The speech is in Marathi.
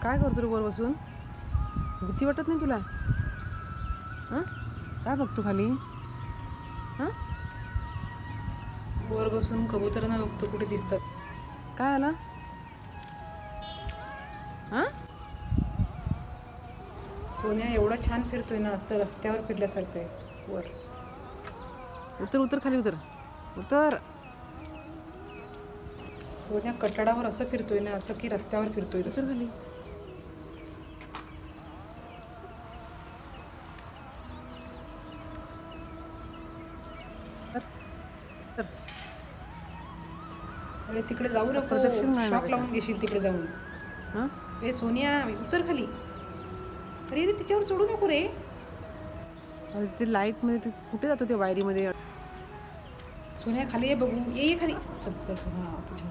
काय करतो रे वर बसून? भीती वाटत नाही तुला? हां, काय बघतो खाली? हां, वर बसून कबुतरांना बघतो कुठे दिसतात. काय आला? हां, सोन्या एवढा छान फिरतोय ना, असतं रस्त्यावर फिरल्यासारखं आहे. वर उतर उतर, खाली उतर, उतर. सोन्या कठडावर असं फिरतोय ना, असं की रस्त्यावर फिरतोय. उतर खाली. तर अरे तिकडे जाऊ नको, प्रदक्षिण मारायला शॉक लागेल. लावून घेशील तिकडे जाऊन. हां, ए सोनिया, उतर खाली. अरे रे, तिच्यावर चढू नको रे. अरे ते लाईटमध्ये ते कुठे जातो त्या वायरीमध्ये? सोनिया खाली ये बघू, ये ये खाली. चल चल चल, हां तुझ्या